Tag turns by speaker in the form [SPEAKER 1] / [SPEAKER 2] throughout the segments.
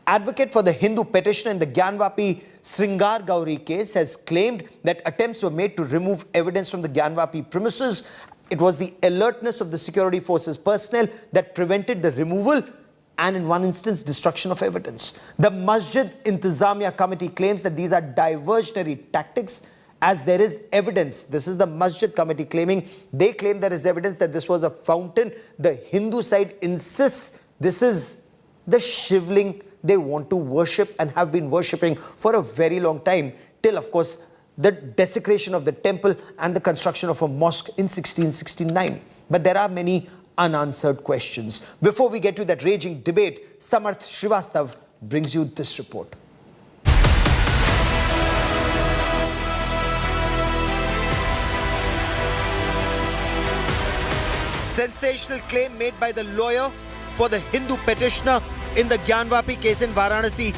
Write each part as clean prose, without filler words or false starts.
[SPEAKER 1] Advocate for the Hindu petitioner in the Gyanvapi-Shringar Gauri case has claimed that attempts were made to remove evidence from the Gyanvapi premises. It was the alertness of the security forces personnel that prevented the removal and in one instance destruction of evidence. The Masjid Intizamiya committee claims that these are diversionary tactics as there is evidence. This is the Masjid committee claiming, they claim there is evidence that this was a fountain. The Hindu side insists this is the shivling they want to worship and have been worshipping for a very long time, till of course the desecration of the temple and the construction of a mosque in 1669. But there are many unanswered questions. Before we get to that raging debate, Samarth Srivastav brings you this report. Sensational claim made by the lawyer for the Hindu petitioner in the Gyanvapi case in Varanasi.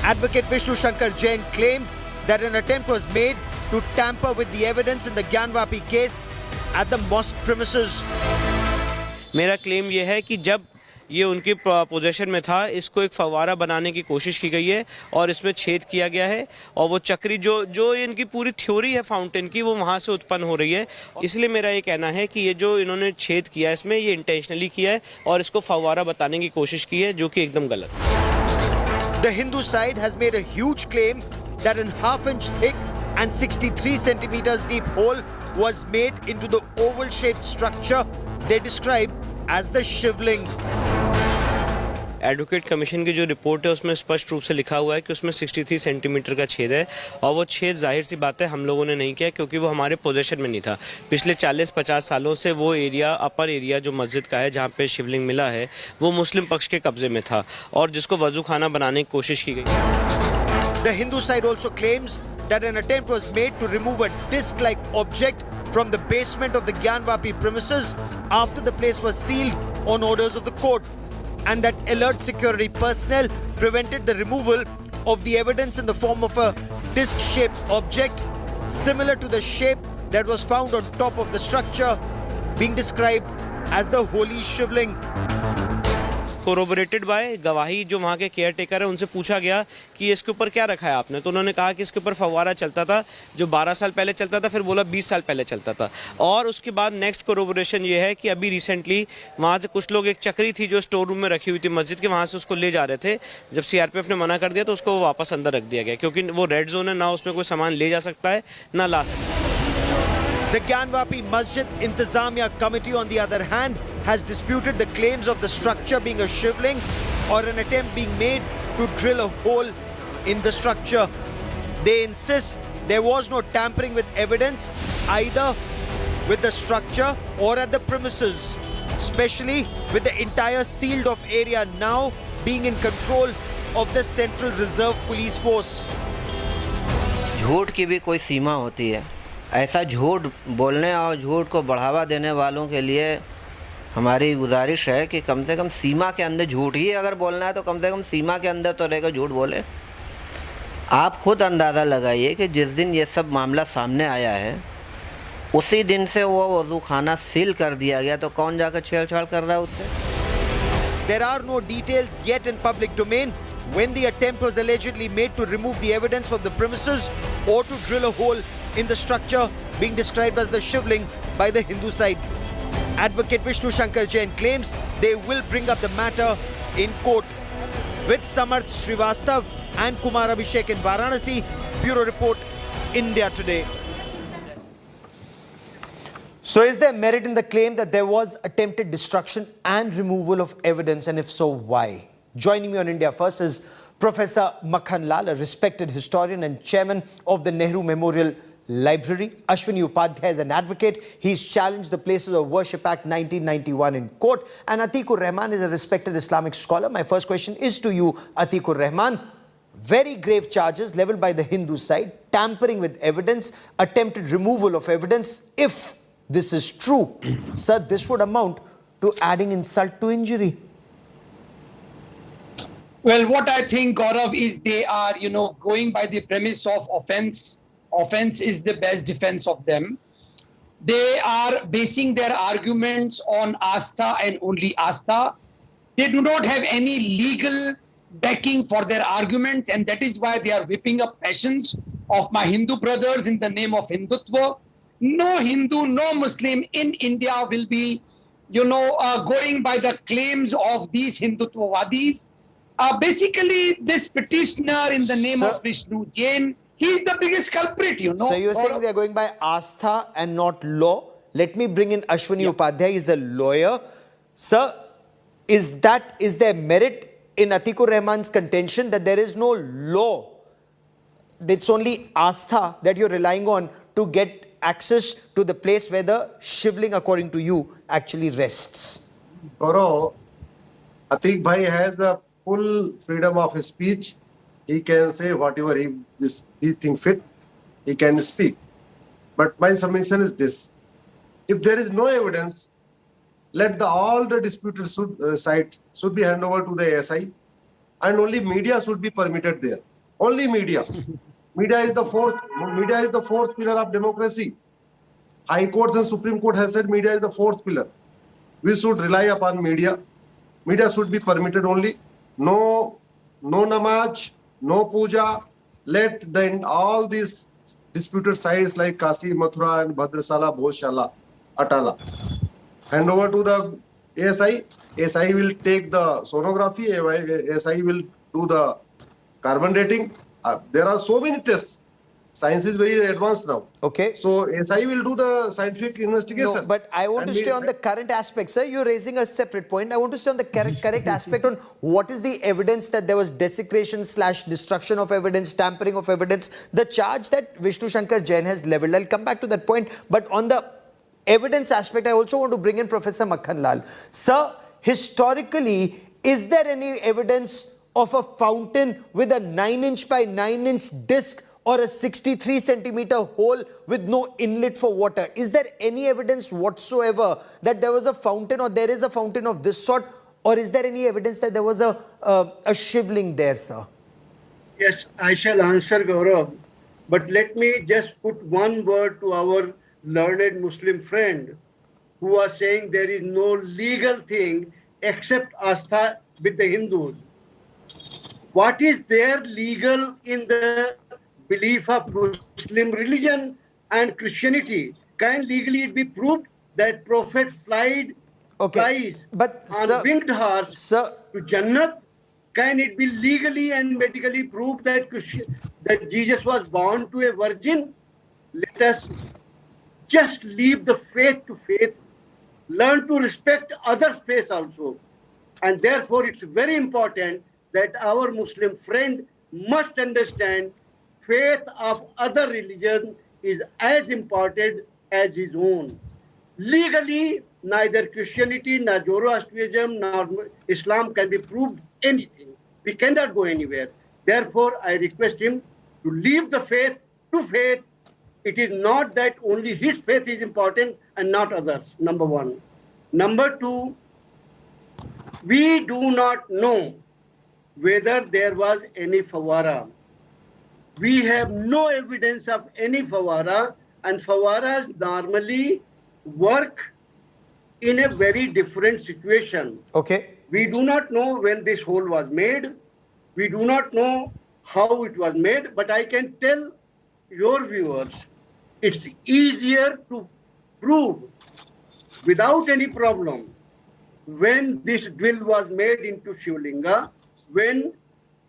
[SPEAKER 1] Advocate Vishnu Shankar Jain claimed that an attempt was made to tamper with the evidence in the Gyanvapi case at the mosque premises.
[SPEAKER 2] मेरा claim ये है कि जब ये उनकी position में था, इसको एक फव्वारा बनाने की कोशिश की गई है और इसमें छेद किया गया है और वो चक्री जो इनकी पूरी थ्योरी है फाउंटेन की, वो वहाँ से उत्पन्न हो रही है। इसलिए मेरा ये कहना है कि ये जो इन्होंने छेद किया है इसमें, ये इंटेंशनली किया है और इसको फव्वारा बताने की कोशिश की है, जो कि एकदम गलत है।
[SPEAKER 1] The Hindu side has made a huge claim that an half-inch thick and 63 centimeters deep hole was made into the oval-shaped structure they describe as the shivling.
[SPEAKER 2] Advocate commission की जो रिपोर्ट है उसमें स्पष्ट रूप से लिखा हुआ है कि उसमें 63 सेंटीमीटर का छेद है और वो छेद जाहिर सी बात है हम लोगों ने नहीं किया क्योंकि वो हमारे पोजीशन में नहीं था। पिछले 40-50 सालों से वो एरिया, अपर एरिया जो मस्जिद का है जहाँ पे शिवलिंग मिला है, वो मुस्लिम पक्ष के कब्जे में था और जिसको वजू खाना बनाने की कोशिश की गई।
[SPEAKER 1] The Hindu side also claims that an attempt was made to remove a disc-like object from the basement of the Gyanvapi premises after the place was sealed on orders of the court, and that alert security personnel prevented the removal of the evidence in the form of a disc-shaped object similar to the shape that was found on top of the structure, being described as the holy shivling.
[SPEAKER 2] Corroborated by गवाही जो वहाँ के care taker है, उनसे पूछा गया कि इसके ऊपर क्या रखा है आपने, तो उन्होंने कहा कि इसके ऊपर फव्वारा चलता था जो 12 साल पहले चलता था, फिर बोला 20 साल पहले चलता था। और उसके बाद नेक्स्ट कोरोबोरेशन ये है कि अभी रिसेंटली वहाँ से कुछ लोग, एक चक्री थी जो स्टोर रूम में रखी हुई थी मस्जिद के, वहाँ से उसको ले जा रहे थे। जब सीआरपीएफ ने मना कर दिया तो उसको वापस अंदर रख दिया गया क्योंकि वो रेड जोन है, ना उसमें कोई सामान ले जा सकता है ना ला सकता है।
[SPEAKER 1] The Gyanvapi Masjid Intizamiya committee, on the other hand, has disputed the claims of the structure being a shivling or an attempt being made to drill a hole in the structure. They insist there was no tampering with evidence either with the structure or at the premises, especially with the entire sealed off area now being in control of the Central Reserve Police Force.
[SPEAKER 3] झूठ की भी कोई सीमा होती है। ऐसा झूठ बोलने और झूठ को बढ़ावा देने वालों के लिए हमारी गुजारिश है कि कम से कम सीमा के अंदर झूठ ही अगर बोलना है तो कम से कम सीमा के अंदर तो रहकर झूठ बोले। आप खुद अंदाज़ा लगाइए कि जिस दिन ये सब मामला सामने आया है उसी दिन से वो वज़ू खाना सील कर दिया गया, तो कौन जाकर छेड़छाड़ कर रहा है उससे?
[SPEAKER 1] There are no details yet in public domain when the attempt was allegedly made to remove the evidence from the premises or to drill a hole in the structure being described as the shivling by the Hindu side. Advocate Vishnu Shankar Jain claims they will bring up the matter in court. With Samarth Srivastav and Kumar Abhishek in Varanasi, Bureau Report, India Today. So is there merit in the claim that there was attempted destruction and removal of evidence, and if so, why? Joining me on India First is Professor Makhan Lal, a respected historian and chairman of the Nehru Memorial Library. Ashwini Upadhyay is an advocate. He's challenged the Places of Worship Act 1991 in court. And Atikur Rahman is a respected Islamic scholar. My first question is to you, Atikur Rahman. Very grave charges leveled by the Hindu side, tampering with evidence, attempted removal of evidence. If this is true, sir, this would amount to adding insult to injury.
[SPEAKER 4] Well, what I think, Gaurav, is they are, going by the premise of offense. Offense is the best defense of them. They are basing their arguments on Astha and only Astha. They do not have any legal backing for their arguments, and that is why they are whipping up passions of my Hindu brothers in the name of Hindutva. No Hindu, no Muslim in India will be, going by the claims of these Hindutvavadis. Basically, this petitioner in the name
[SPEAKER 1] Sir-
[SPEAKER 4] of Vishnu Jain, he is the biggest culprit,
[SPEAKER 1] So you're saying they are going by Astha and not law? Let me bring in Ashwini Upadhyay, he's a lawyer. Sir, is there merit in Atikur Rahman's contention that there is no law? It's only Astha that you're relying on to get access to the place where the shivling, according to you, actually rests.
[SPEAKER 5] Gaurav, Atik Bhai has a full freedom of speech. He can say whatever he think fit. He can speak. But my submission is this: if there is no evidence, let all the disputed site should be handed over to the ASI, and only media should be permitted there. Only media. Media is the fourth pillar of democracy. High Court and Supreme Court have said media is the fourth pillar. We should rely upon media. Media should be permitted only. No namaz, no puja. Let then all these disputed sites like Kasi, Mathura and Bhadrasala, Bhojshala, Atala hand over to the ASI. ASI will take the sonography. ASI will do the carbon dating. There are so many tests. Science is very advanced now.
[SPEAKER 1] Okay.
[SPEAKER 5] So SI will do the scientific investigation.
[SPEAKER 1] No, but I want to stay on the current aspect, sir. You're raising a separate point. I want to stay on the correct aspect on what is the evidence that there was desecration / destruction of evidence, tampering of evidence, the charge that Vishnu Shankar Jain has leveled. I'll come back to that point. But on the evidence aspect, I also want to bring in Professor Makhan Lal. Sir, historically, is there any evidence of a fountain with a 9-inch by 9-inch disc or a 63-centimeter hole with no inlet for water? Is there any evidence whatsoever that there was a fountain or there is a fountain of this sort? Or is there any evidence that there was a shivling there, sir?
[SPEAKER 6] Yes, I shall answer, Gaurav. But let me just put one word to our learned Muslim friend who are saying there is no legal thing except Astha with the Hindus. What is there legal in the belief of Muslim religion and Christianity? Can legally it be proved that Prophet flies
[SPEAKER 1] but
[SPEAKER 6] on
[SPEAKER 1] sir,
[SPEAKER 6] winged horse to Jannat? Can it be legally and medically proved that that Jesus was born to a virgin? Let us just leave the faith to faith. Learn to respect other faiths also. And therefore, it's very important that our Muslim friend must understand faith of other religion is as important as his own. Legally, neither Christianity, nor Zoroastrianism, nor Islam can be proved anything. We cannot go anywhere. Therefore, I request him to leave the faith to faith. It is not that only his faith is important and not others, number one. Number two, we do not know whether there was any fawara. We have no evidence of any fawara, and fawaras normally work in a very different situation.
[SPEAKER 1] Okay.
[SPEAKER 6] We do not know when this hole was made. We do not know how it was made, but I can tell your viewers, it's easier to prove without any problem when this drill was made into Shivlinga, when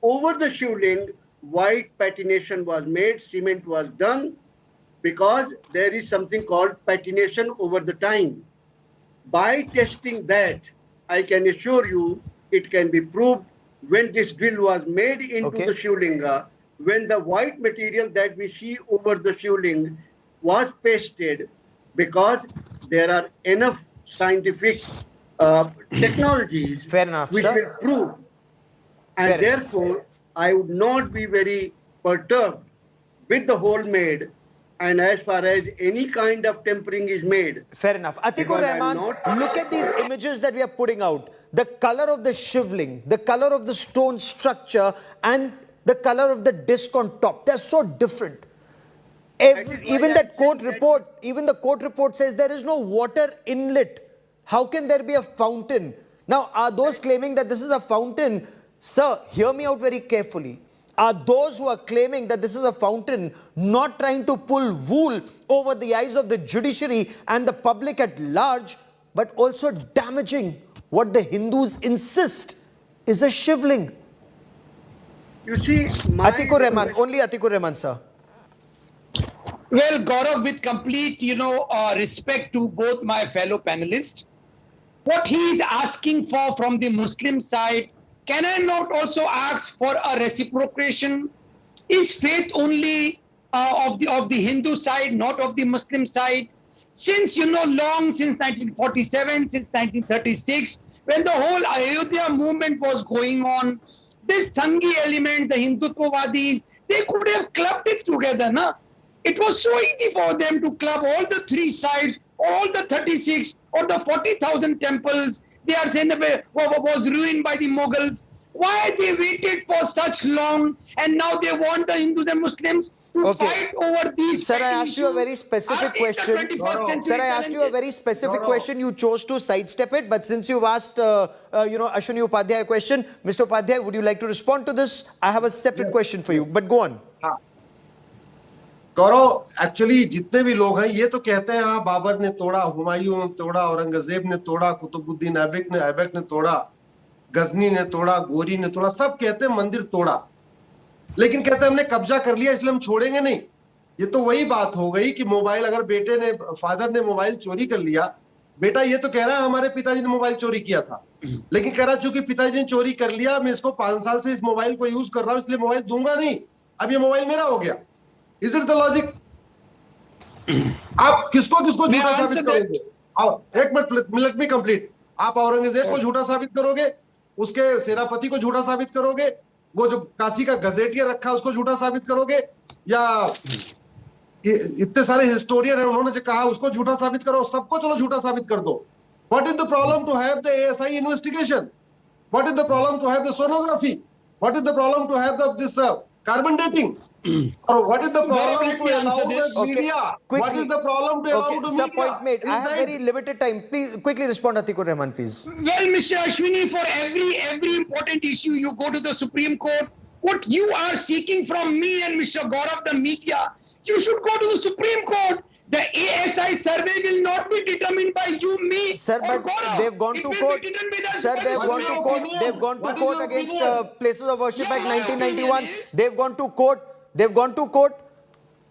[SPEAKER 6] over the Shivling, white patination was made, cement was done, because there is something called patination over the time. By testing that, I can assure you it can be proved when this drill was made into the Shivlinga, when the white material that we see over the Shivling was pasted, because there are enough scientific technologies which will prove. And therefore, I would not be very perturbed with the hole made, and as far as any kind of tempering is made.
[SPEAKER 1] Fair enough. Atikur Rahman, look at these images that we are putting out. The color of the shivling, the color of the stone structure, and the color of the disc on top. They're so different. Even the court report says there is no water inlet. How can there be a fountain? Now, are those claiming that this is a fountain Sir, hear me out very carefully. Are those who are claiming that this is a fountain not trying to pull wool over the eyes of the judiciary and the public at large, but also damaging what the Hindus insist is a shivling?
[SPEAKER 6] You see,
[SPEAKER 1] Atikur Rahman, only Atikur Rahman, sir.
[SPEAKER 4] Well, Gaurav, with complete, respect to both my fellow panelists, what he is asking for from the Muslim side, can I not also ask for a reciprocation? Is faith only of the Hindu side, not of the Muslim side? Since, long since 1947, since 1936, when the whole Ayodhya movement was going on, these Sanghi elements, the Hindutvavadis, they could have clubbed it together, na? It was so easy for them to club all the three sides, all the 36 or the 40,000 temples they are saying was ruined by the Mughals. Why they waited for such long and now they want the Hindus and Muslims to fight over these?
[SPEAKER 1] Sir, I asked you a very specific question. Sir, I asked you a very specific question. You chose to sidestep it. But since you've asked, Ashwini Upadhyay a question, Mr. Upadhyay, would you like to respond to this? I have a separate question for you. But go on.
[SPEAKER 5] Gaurav actually जितने भी लोग हैं ये तो कहते हैं हाँ बाबर ने तोड़ा, हुमायूं ने तोड़ा, औरंगजेब ने तोड़ा, कुतुबुद्दीन ऐबक ने तोड़ा, गजनी ने तोड़ा, गौरी ने तोड़ा, सब कहते हैं मंदिर तोड़ा, लेकिन कहते हैं हमने कब्जा कर लिया इसलिए हम छोड़ेंगे नहीं। ये तो वही बात हो गई कि मोबाइल, अगर बेटे ने, फादर ने मोबाइल चोरी कर लिया, बेटा ये तो कह रहा है हमारे पिताजी ने मोबाइल चोरी किया था, लेकिन कह रहा चूंकि पिताजी ने चोरी कर लिया, मैं इसको 5 साल से इस मोबाइल को यूज कर रहा हूं इसलिए मोबाइल दूंगा नहीं, अब ये मोबाइल मेरा हो गया। Is it the logic? आप किसको किसको झूठा साबित करोगे? एक मिनट, लेट मी कंप्लीट। आप औरंगजेब को झूठा साबित करोगे, उसके सेनापति को झूठा साबित करोगे, वो जो काशी का गजेटियर रखा उसको झूठा साबित करोगे, या इतने सारे हिस्टोरियन है उन्होंने जो कहा उसको झूठा साबित करो, सबको चलो झूठा साबित कर दो। What is the problem to have the ASI investigation? What is the problem to have the sonography? What is the problem to have this carbon dating? Or what is the problem to allow the media? What is the problem to allow the media?
[SPEAKER 1] Sir, point made. I have very limited time. Please quickly respond, Atikur Rahman, please.
[SPEAKER 4] Well, Mr. Ashwini, for every important issue, you go to the Supreme Court. What you are seeking from me and Mr. Gaurav, the media, you should go to the Supreme Court. The ASI survey will not be determined by you, me,
[SPEAKER 1] Sir,
[SPEAKER 4] or
[SPEAKER 1] but
[SPEAKER 4] Gaurav.
[SPEAKER 1] they've gone to court. Sir, they've gone to court. They've gone to court against Places of Worship Act 1991. They've gone to court. They've gone to court.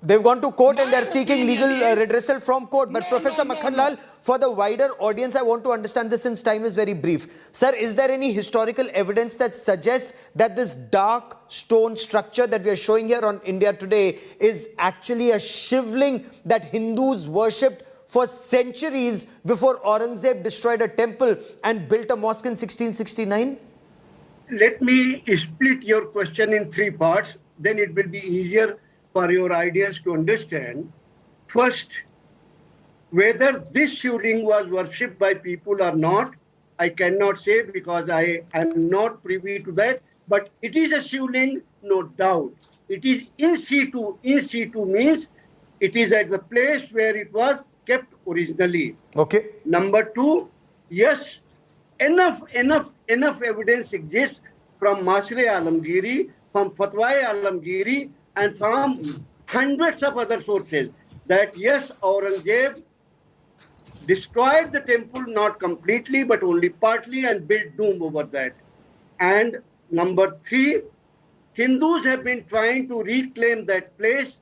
[SPEAKER 1] They've gone to court and they're seeking legal redressal from court. But Professor Makhanlal, for the wider audience, I want to understand this since time is very brief. Sir, is there any historical evidence that suggests that this dark stone structure that we are showing here on India Today is actually a shivling that Hindus worshipped for centuries before Aurangzeb destroyed a temple and built a mosque in 1669?
[SPEAKER 6] Let me split your question in 3 parts. Then it will be easier for your ideas to understand. First, whether this shivling was worshipped by people or not, I cannot say because I am not privy to that. But it is a shivling, no doubt. It is in situ. In situ means it is at the place where it was kept originally.
[SPEAKER 1] Okay.
[SPEAKER 6] Number 2, yes, enough evidence exists from Masre Alamgiri, from Fatwa Alamgiri, and from hundreds of other sources that yes, Aurangzeb destroyed the temple not completely but only partly and built doom over that. And number 3, Hindus have been trying to reclaim that place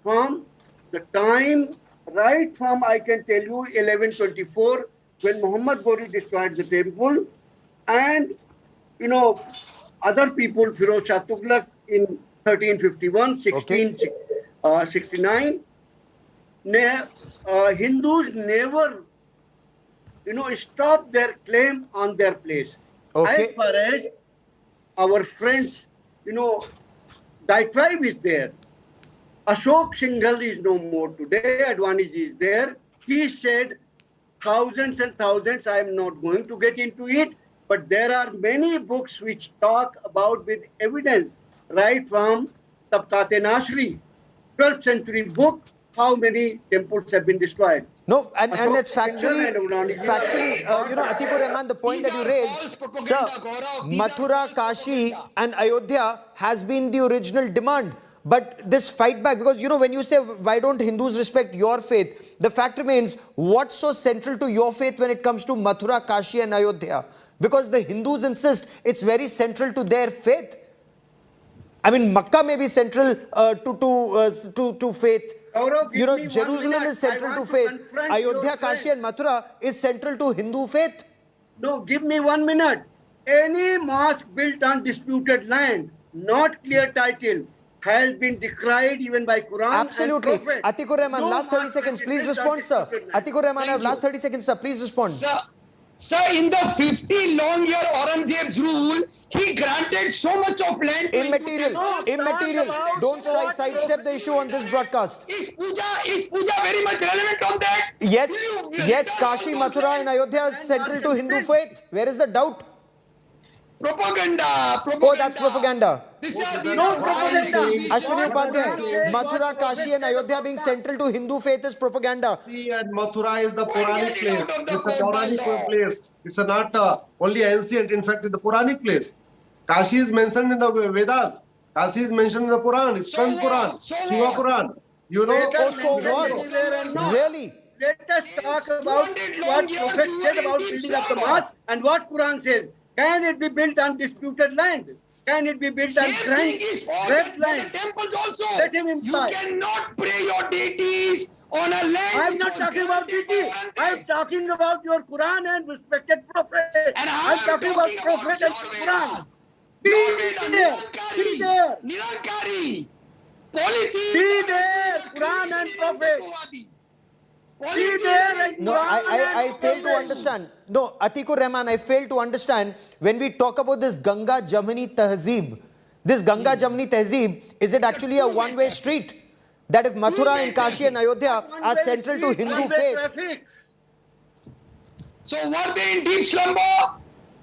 [SPEAKER 6] from the time, right from, I can tell you, 1124, when Muhammad Ghori destroyed the temple, and, other people, Firoz Shah Tughlaq in 1351, 1669, Hindus never, stopped their claim on their place.
[SPEAKER 1] Okay.
[SPEAKER 6] As far as our friends, diatribe is there. Ashok Singhal is no more today. Advaniji is there. He said thousands and thousands. I am not going to get into it. But there are many books which talk about with evidence, right from Tabqat-e Nashri, 12th century book, how many temples have been destroyed.
[SPEAKER 1] No, and it's factually,
[SPEAKER 6] Factually,
[SPEAKER 1] Atikur Rahman, the point that you
[SPEAKER 4] These are false
[SPEAKER 1] raised,
[SPEAKER 4] propaganda,
[SPEAKER 1] sir,
[SPEAKER 4] Gaurav. These are
[SPEAKER 1] Mathura,
[SPEAKER 4] false
[SPEAKER 1] Kashi
[SPEAKER 4] propaganda.
[SPEAKER 1] and Ayodhya has been the original demand. But this fight back, because, when you say, why don't Hindus respect your faith? The fact remains, what's so central to your faith when it comes to Mathura, Kashi and Ayodhya? Because the Hindus insist it's very central to their faith. I mean, Makkah may be central to faith.
[SPEAKER 6] Gaurav, give me 1
[SPEAKER 1] Jerusalem
[SPEAKER 6] minute.
[SPEAKER 1] is central
[SPEAKER 6] I
[SPEAKER 1] to
[SPEAKER 6] want
[SPEAKER 1] faith.
[SPEAKER 6] confront
[SPEAKER 1] Ayodhya,
[SPEAKER 6] your
[SPEAKER 1] Kashi
[SPEAKER 6] friend.
[SPEAKER 1] and Mathura is central to Hindu faith.
[SPEAKER 6] No, give me 1 minute. Any mosque built on disputed land, not clear title, has been decried even by Quran
[SPEAKER 1] Absolutely.
[SPEAKER 6] and Prophet.
[SPEAKER 1] Atikur Rahman,
[SPEAKER 6] No
[SPEAKER 1] last 30
[SPEAKER 6] mosque
[SPEAKER 1] seconds,
[SPEAKER 6] can be
[SPEAKER 1] please
[SPEAKER 6] built on
[SPEAKER 1] respond, sir.
[SPEAKER 6] disputed land.
[SPEAKER 1] Atikur Rahman, I have
[SPEAKER 6] Thank
[SPEAKER 1] last
[SPEAKER 6] you.
[SPEAKER 1] 30 seconds, sir. Please respond.
[SPEAKER 4] Sir, in the 50 long year Aurangzeb's rule, he granted so much of land to
[SPEAKER 1] Immaterial.
[SPEAKER 6] No,
[SPEAKER 1] Immaterial.
[SPEAKER 6] talk
[SPEAKER 1] Don't
[SPEAKER 6] about
[SPEAKER 1] sidestep the issue on this broadcast.
[SPEAKER 4] Is puja very much relevant on that?
[SPEAKER 1] Yes,
[SPEAKER 4] Will you
[SPEAKER 1] yes,
[SPEAKER 4] return
[SPEAKER 1] Kashi,
[SPEAKER 4] on those
[SPEAKER 1] Mathura and
[SPEAKER 4] lands?
[SPEAKER 1] Ayodhya is central to Hindu faith. Where is the doubt?
[SPEAKER 4] Propaganda.
[SPEAKER 1] Oh, that's propaganda.
[SPEAKER 4] These are
[SPEAKER 6] No propaganda.
[SPEAKER 1] Ashwini
[SPEAKER 6] What
[SPEAKER 1] Upadhyay,
[SPEAKER 6] Quran says,
[SPEAKER 1] Mathura,
[SPEAKER 6] what
[SPEAKER 1] Kashi and
[SPEAKER 6] Prophet said
[SPEAKER 1] Ayodhya
[SPEAKER 6] about
[SPEAKER 1] being
[SPEAKER 6] that.
[SPEAKER 1] central to Hindu faith is propaganda.
[SPEAKER 5] Kashi and Mathura is the
[SPEAKER 4] Why
[SPEAKER 5] Puranic
[SPEAKER 4] get it out
[SPEAKER 5] place.
[SPEAKER 4] of the
[SPEAKER 5] It's a
[SPEAKER 4] code,
[SPEAKER 5] Puranic
[SPEAKER 4] my lord?
[SPEAKER 5] place. It's a not only ancient. In fact, it's the Puranic place. Kashi is mentioned in the Vedas. Kashi is mentioned in the Quran. Skand Quran,
[SPEAKER 4] So
[SPEAKER 5] Shiva
[SPEAKER 4] what?
[SPEAKER 5] Quran. You know.
[SPEAKER 1] Oh, so
[SPEAKER 6] mentioned
[SPEAKER 1] what?
[SPEAKER 6] anywhere and not.
[SPEAKER 1] Really?
[SPEAKER 6] Let us talk about
[SPEAKER 4] 200
[SPEAKER 6] what
[SPEAKER 4] long years,
[SPEAKER 6] Prophet said
[SPEAKER 4] 200
[SPEAKER 6] about
[SPEAKER 4] deep
[SPEAKER 6] building up the
[SPEAKER 4] slumber.
[SPEAKER 6] mosque and what Quran says. Can it be built on disputed land? Can it be built on
[SPEAKER 4] Same thing is for
[SPEAKER 6] grant
[SPEAKER 4] the
[SPEAKER 6] land?
[SPEAKER 4] temples also.
[SPEAKER 6] Let him
[SPEAKER 4] You
[SPEAKER 6] imply.
[SPEAKER 4] cannot pray your deities on a land.
[SPEAKER 6] I'm
[SPEAKER 4] which
[SPEAKER 6] not
[SPEAKER 4] was
[SPEAKER 6] talking about
[SPEAKER 4] granted
[SPEAKER 6] deity.
[SPEAKER 4] by
[SPEAKER 6] I'm
[SPEAKER 4] Aurangzeb.
[SPEAKER 6] talking about your Quran and respected Prophet.
[SPEAKER 4] And
[SPEAKER 6] I'm talking about Prophet and Quran. Be there. Be there.
[SPEAKER 4] Nirankari. Polytheist.
[SPEAKER 6] Be there, Quran and Prophet. Be there and
[SPEAKER 1] No,
[SPEAKER 6] Quran
[SPEAKER 1] I
[SPEAKER 6] and
[SPEAKER 1] fail to
[SPEAKER 6] Prophet.
[SPEAKER 1] understand. No, Atikur Rahman, I fail to understand when we talk about this Ganga Jamuni Tehzeeb. This Ganga Jamuni Tehzeeb, is it actually a one-way street? That if Mathura and Kashi and Ayodhya are central to Hindu faith.
[SPEAKER 6] Traffic.
[SPEAKER 4] So were they in deep slumber?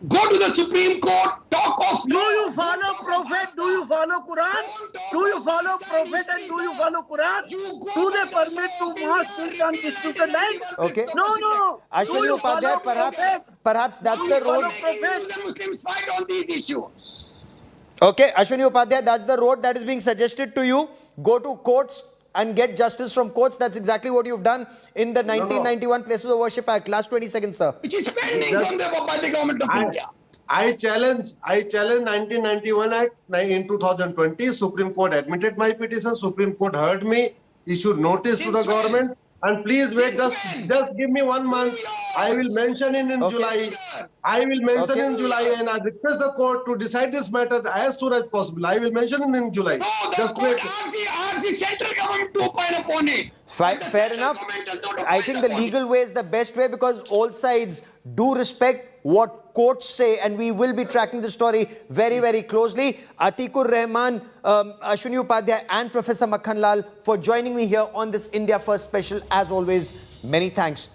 [SPEAKER 4] Go to the Supreme Court, talk of
[SPEAKER 6] Do
[SPEAKER 4] law.
[SPEAKER 6] you follow Prophet? Do you follow Quran? Do you follow Prophet and do you follow Quran? Do they permit to mosque built on disputed land?
[SPEAKER 1] Okay.
[SPEAKER 6] No, no. Do
[SPEAKER 1] Ashwini
[SPEAKER 6] you follow
[SPEAKER 1] Upadhyay,
[SPEAKER 6] Prophet?
[SPEAKER 1] perhaps that's the road.
[SPEAKER 4] Hindus and Muslims fight on these issues.
[SPEAKER 1] Okay, Ashwini Upadhyay, that's the road that is being suggested to you. Go to courts and get justice from courts. That's exactly what you've done in the 1991 Places of Worship Act. Last 20 seconds, sir.
[SPEAKER 4] Which is pending from by the government of India.
[SPEAKER 5] I challenge 1991 Act in 2020. Supreme Court admitted my petition. Supreme Court heard me, issued notice to the
[SPEAKER 4] Since when?
[SPEAKER 5] government. And please wait,
[SPEAKER 4] Since
[SPEAKER 5] just
[SPEAKER 4] when?
[SPEAKER 5] give me 1 month. I will mention in
[SPEAKER 1] Okay.
[SPEAKER 5] July. I will mention
[SPEAKER 1] Okay.
[SPEAKER 5] in July, and I request the court to decide this matter as soon as possible. I will mention in July.
[SPEAKER 4] No, the
[SPEAKER 5] Just
[SPEAKER 4] court
[SPEAKER 5] wait.
[SPEAKER 4] asked the central government to opine upon it. And the
[SPEAKER 1] Fair
[SPEAKER 4] central
[SPEAKER 1] enough.
[SPEAKER 4] government does not
[SPEAKER 1] I
[SPEAKER 4] opine
[SPEAKER 1] think the
[SPEAKER 4] upon it.
[SPEAKER 1] legal way is the best way because all sides do respect what courts say, and we will be tracking the story very, very closely. Atikur Rahman, Ashwini Upadhyay and Professor Makhan Lal for joining me here on this India First special. As always, many thanks.